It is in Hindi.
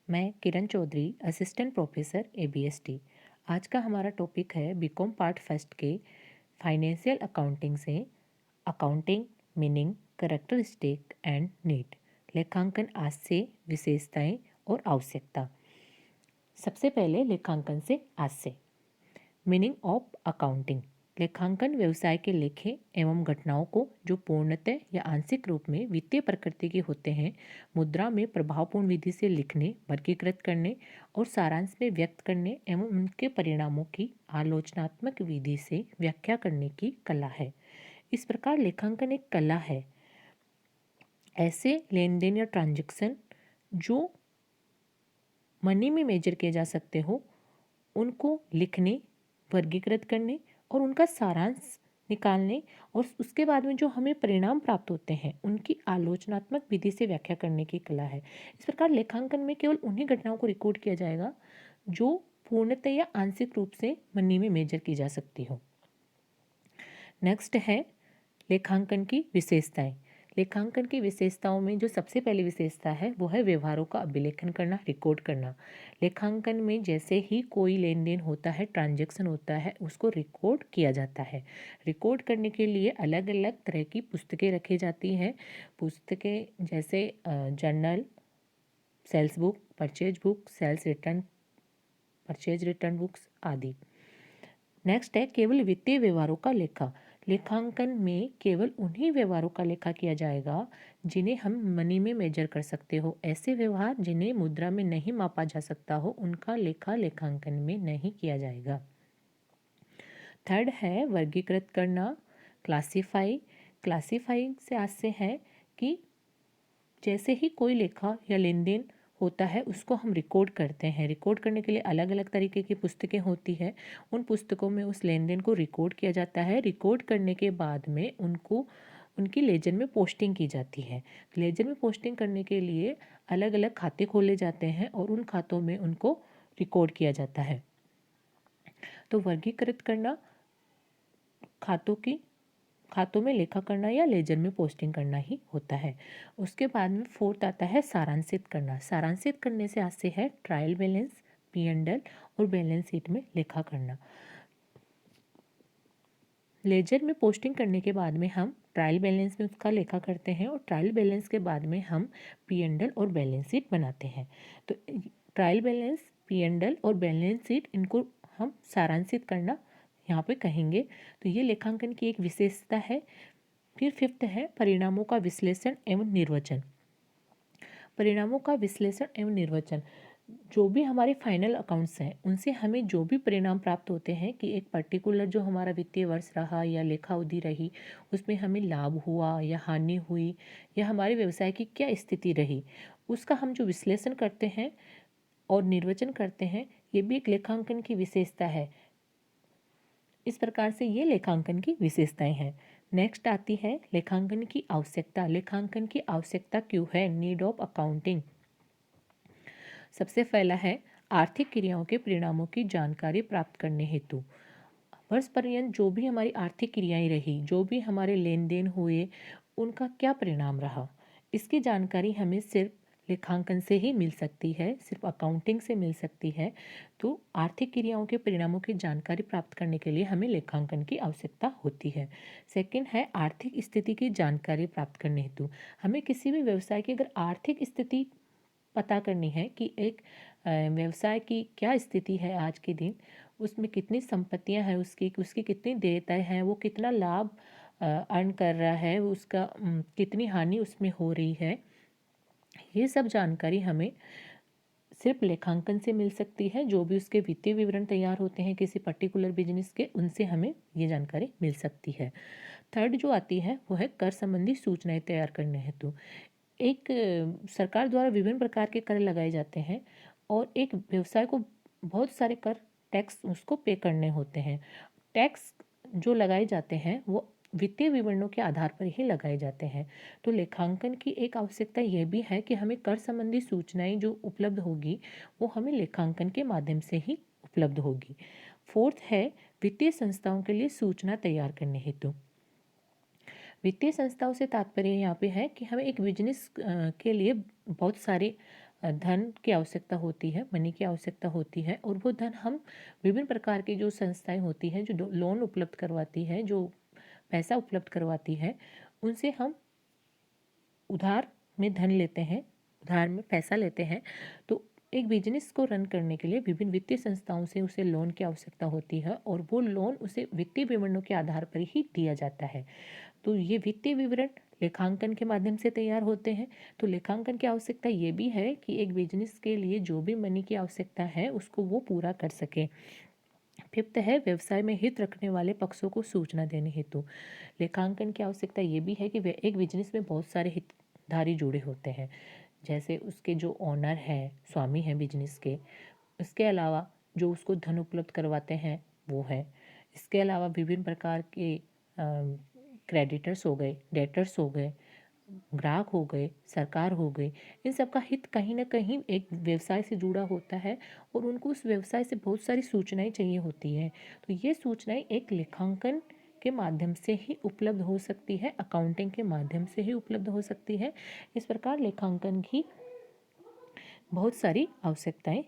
मैं किरण चौधरी, असिस्टेंट प्रोफेसर एबीएसटी। आज का हमारा टॉपिक है बीकॉम पार्ट फर्स्ट के फाइनेंशियल अकाउंटिंग से accounting, meaning, characteristic and need, लेखांकन आज से विशेषताएं और आवश्यकता। सबसे पहले लेखांकन से आज से। मीनिंग ऑफ अकाउंटिंग, लेखांकन व्यवसाय के लेखे एवं घटनाओं को जो पूर्णतः या आंशिक रूप में वित्तीय प्रकृति के होते हैं, मुद्रा में प्रभावपूर्ण विधि से लिखने, वर्गीकृत करने और सारांश में व्यक्त करने एवं उनके परिणामों की आलोचनात्मक विधि से व्याख्या करने की कला है। इस प्रकार लेखांकन एक कला है। ऐसे लेन देन या ट्रांजैक्शन जो मनी में मेजर किए जा सकते हो, उनको लिखने, वर्गीकृत करने और उनका सारांश निकालने और उसके बाद में जो हमें परिणाम प्राप्त होते हैं उनकी आलोचनात्मक विधि से व्याख्या करने की कला है। इस प्रकार लेखांकन में केवल उन्हीं घटनाओं को रिकॉर्ड किया जाएगा जो पूर्णतः या आंशिक रूप से मनी में मेजर की जा सकती हो। नेक्स्ट है लेखांकन की विशेषताएं। लेखांकन की विशेषताओं में जो सबसे पहली विशेषता है वो है व्यवहारों का अभिलेखन करना, रिकॉर्ड करना। लेखांकन में जैसे ही कोई लेन देन होता है, ट्रांजैक्शन होता है, उसको रिकॉर्ड किया जाता है। रिकॉर्ड करने के लिए अलग अलग तरह की पुस्तकें रखी जाती हैं। पुस्तकें जैसे journal, sales book, purchase book, sales return, purchase return books आदि। नेक्स्ट है केवल वित्तीय व्यवहारों का लेखा। लेखांकन में केवल उन्हीं व्यवहारों का लेखा किया जाएगा जिन्हें हम मनी में मेजर कर सकते हो। ऐसे व्यवहार जिन्हें मुद्रा में नहीं मापा जा सकता हो, उनका लेखा लेखांकन में नहीं किया जाएगा। थर्ड है वर्गीकृत करना, क्लासिफाई। क्लासिफाई से आज से है कि जैसे ही कोई लेखा या लेन देन होता है उसको हम रिकॉर्ड करते हैं। रिकॉर्ड करने के लिए अलग अलग तरीके की पुस्तकें होती है। उन पुस्तकों में उस लेन देन को रिकॉर्ड किया जाता है। रिकॉर्ड करने के बाद में उनको उनकी लेजर में पोस्टिंग की जाती है। लेजर में पोस्टिंग करने के लिए अलग अलग खाते खोले जाते हैं और उन खातों में उनको रिकॉर्ड किया जाता है। तो वर्गीकृत करना खातों में लेखा करना या लेजर में पोस्टिंग करना ही होता है। उसके बाद में फोर्थ आता है सारांशित करना। सारांशित करने से आज से है trial balance, P and L और बैलेंस शीट में लेखा करना। लेजर में पोस्टिंग करने के बाद में हम ट्रायल बैलेंस में उसका लेखा करते हैं और ट्रायल बैलेंस के बाद में हम पी एंड एल और बैलेंस शीट बनाते हैं। तो trial balance, P and L और बैलेंस शीट, इनको हम सारांशित करना यहाँ पे कहेंगे। तो ये लेखांकन की एक विशेषता है। फिर फिफ्थ है परिणामों का विश्लेषण एवं निर्वचन। परिणामों का विश्लेषण एवं निर्वचन, जो भी हमारे फाइनल अकाउंट्स हैं उनसे हमें जो भी परिणाम प्राप्त होते हैं कि एक पर्टिकुलर जो हमारा वित्तीय वर्ष रहा या लेखा अवधि रही, उसमें हमें लाभ हुआ या हानि हुई या हमारे व्यवसाय की क्या स्थिति रही, उसका हम जो विश्लेषण करते हैं और निर्वचन करते हैं, ये भी एक लेखांकन की विशेषता है। इस प्रकार से ये लेखांकन की विशेषताएं हैं। नेक्स्ट आती है लेखांकन की आवश्यकता। लेखांकन की आवश्यकता क्यों है? Need of accounting. सबसे पहला है आर्थिक क्रियाओं के परिणामों की जानकारी प्राप्त करने हेतु। वर्ष पर्यंत जो भी हमारी आर्थिक क्रियाएं रही, जो भी हमारे लेन देन हुए, उनका क्या परिणाम रहा, इसकी जानकारी हमें सिर्फ लेखांकन से ही मिल सकती है, सिर्फ अकाउंटिंग से मिल सकती है। तो आर्थिक क्रियाओं के परिणामों की जानकारी प्राप्त करने के लिए हमें लेखांकन की आवश्यकता होती है। सेकंड है आर्थिक स्थिति की जानकारी प्राप्त करने हेतु। हमें किसी भी व्यवसाय की अगर आर्थिक स्थिति पता करनी है कि एक व्यवसाय की क्या स्थिति है आज के दिन, उसमें कितनी संपत्तियां हैं उसकी, उसकी कितनी देयताएं हैं, वो कितना लाभ अर्न कर रहा है, उसका कितनी हानि उसमें हो रही है, ये सब जानकारी हमें सिर्फ लेखांकन से मिल सकती है। जो भी उसके वित्तीय विवरण तैयार होते हैं किसी पर्टिकुलर बिजनेस के, उनसे हमें ये जानकारी मिल सकती है। थर्ड जो आती है वो है कर संबंधी सूचनाएं तैयार करने हेतु। एक सरकार द्वारा विभिन्न प्रकार के कर लगाए जाते हैं और एक व्यवसाय को बहुत सारे कर, टैक्स उसको पे करने होते हैं। टैक्स जो लगाए जाते हैं वो वित्तीय विवरणों के आधार पर ही लगाए जाते हैं। तो लेखांकन की एक आवश्यकता यह भी है कि हमें कर संबंधी सूचनाएं जो उपलब्ध होगी वो हमें लेखांकन के माध्यम से ही उपलब्ध होगी। फोर्थ है वित्तीय संस्थाओं के लिए सूचना तैयार करने हेतु। वित्तीय संस्थाओं से तात्पर्य यहाँ पे है कि हमें एक बिजनेस के लिए बहुत सारे धन की आवश्यकता होती है, मनी की आवश्यकता होती है, और वो धन हम विभिन्न प्रकार की जो संस्थाएं होती हैं, जो लोन उपलब्ध करवाती है, जो पैसा उपलब्ध करवाती है, उनसे हम उधार में धन लेते हैं, उधार में पैसा लेते हैं। तो एक बिजनेस को रन करने के लिए विभिन्न वित्तीय संस्थाओं से उसे लोन की आवश्यकता होती है, और वो लोन उसे वित्तीय विवरणों के आधार पर ही दिया जाता है। तो ये वित्तीय विवरण लेखांकन के माध्यम से तैयार होते हैं। तो लेखांकन की आवश्यकता ये भी है कि एक बिजनेस के लिए जो भी मनी की आवश्यकता है उसको वो पूरा कर सके। फिफ्थ है व्यवसाय में हित रखने वाले पक्षों को सूचना देने हेतु। लेखांकन की आवश्यकता ये भी है कि एक बिजनेस में बहुत सारे हितधारी जुड़े होते हैं, जैसे उसके जो ओनर हैं, स्वामी हैं बिजनेस के, इसके अलावा जो उसको धन उपलब्ध करवाते हैं वो है। इसके अलावा विभिन्न प्रकार के क्रेडिटर्स हो गए, डेटर्स हो गए, ग्राहक हो गए, सरकार हो गई। इन सब का हित कहीं ना कहीं एक व्यवसाय से जुड़ा होता है, और उनको उस व्यवसाय से बहुत सारी सूचनाएं चाहिए होती हैं। तो ये सूचनाएं एक लेखांकन के माध्यम से ही उपलब्ध हो सकती है, अकाउंटिंग के माध्यम से ही उपलब्ध हो सकती है। इस प्रकार लेखांकन की बहुत सारी आवश्यकताएं